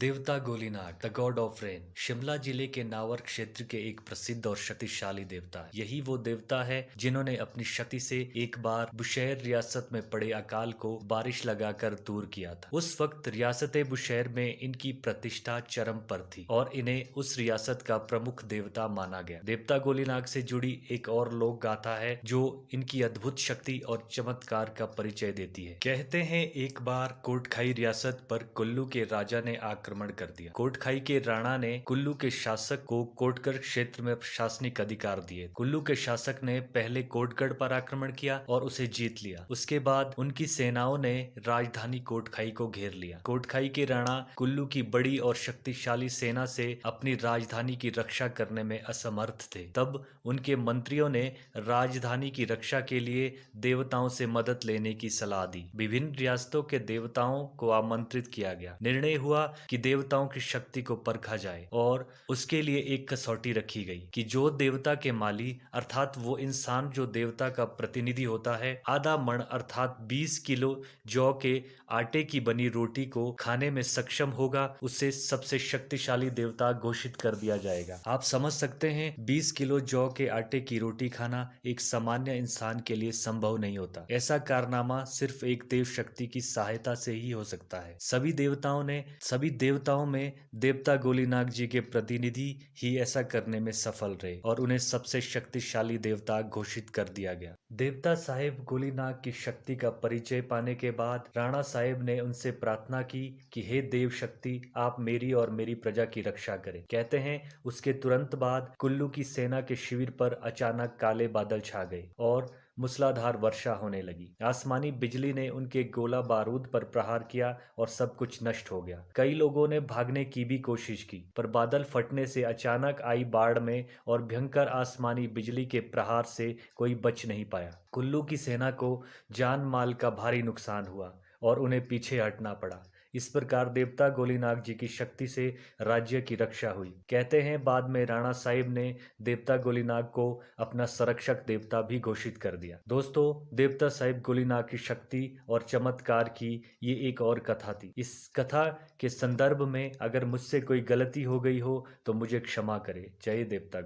देवता Golinag the god of rain Shimla जिले के नावर क्षेत्र के एक प्रसिद्ध और शक्तिशाली देवता है। यही वो देवता है जिन्होंने अपनी शक्ति से एक बार बुशैर रियासत में पड़े अकाल को बारिश लगाकर दूर किया था। उस वक्त रियासत बुशैर में इनकी प्रतिष्ठा चरम पर थी और इन्हें उस रियासत का प्रमुख देवता माना गया। देवता गोलीनाग से जुड़ी एक और लोक गाथा है जो इनकी अद्भुत शक्ति और चमत्कार का परिचय देती है। कहते हैं एक बार कोटखाई रियासत पर कुल्लू के राजा ने आक्रमण कर दिया। कोटखाई के राणा ने कुल्लू के शासक को कोटगढ़ क्षेत्र में प्रशासनिक अधिकार दिए। कुल्लू के शासक ने पहले कोटगढ़ पर आक्रमण किया और उसे जीत लिया। उसके बाद उनकी सेनाओं ने राजधानी कोटखाई को घेर लिया। कोटखाई के राणा कुल्लू की बड़ी और शक्तिशाली सेना से अपनी राजधानी की रक्षा करने में असमर्थ थे। तब उनके मंत्रियों ने राजधानी की रक्षा के लिए देवताओं से मदद लेने की सलाह दी। विभिन्न रियासतों के देवताओं को आमंत्रित किया गया। निर्णय हुआ कि देवताओं की शक्ति को परखा जाए और उसके लिए एक कसौटी रखी गई कि जो देवता के माली अर्थात वो इंसान जो देवता का प्रतिनिधि होता है आधा मण अर्थात 20 किलो जौ के आटे की बनी रोटी को खाने में सक्षम होगा उसे सबसे शक्तिशाली देवता घोषित कर दिया जाएगा। आप समझ सकते हैं 20 किलो जौ के आटे की रोटी खाना एक सामान्य इंसान के लिए संभव नहीं होता। ऐसा कारनामा सिर्फ एक देव शक्ति की सहायता से ही हो सकता है। सभी देवताओं में देवता गोलीनाग जी के प्रतिनिधि ही ऐसा करने में सफल रहे और उन्हें सबसे शक्तिशाली देवता घोषित कर दिया गया। देवता साहेब गोलीनाग की शक्ति का परिचय पाने के बाद राणा साहेब ने उनसे प्रार्थना की कि हे देव शक्ति आप मेरी और मेरी प्रजा की रक्षा करें। कहते हैं उसके तुरंत बाद कुल्लू की सेना के शिविर पर अचानक काले बादल छा गए और मूसलाधार वर्षा होने लगी। आसमानी बिजली ने उनके गोला बारूद पर प्रहार किया और सब कुछ नष्ट हो गया। कई लोगों ने भागने की भी कोशिश की पर बादल फटने से अचानक आई बाढ़ में और भयंकर आसमानी बिजली के प्रहार से कोई बच नहीं पाया। कुल्लू की सेना को जान माल का भारी नुकसान हुआ और उन्हें पीछे हटना पड़ा। इस प्रकार देवता गोलीनाग जी की शक्ति से राज्य की रक्षा हुई। कहते हैं बाद में राणा साहिब ने देवता गोलीनाग को अपना संरक्षक देवता भी घोषित कर दिया। दोस्तों, देवता साहिब गोलीनाग की शक्ति और चमत्कार की ये एक और कथा थी। इस कथा के संदर्भ में अगर मुझसे कोई गलती हो गई हो तो मुझे क्षमा करें। जय देवता।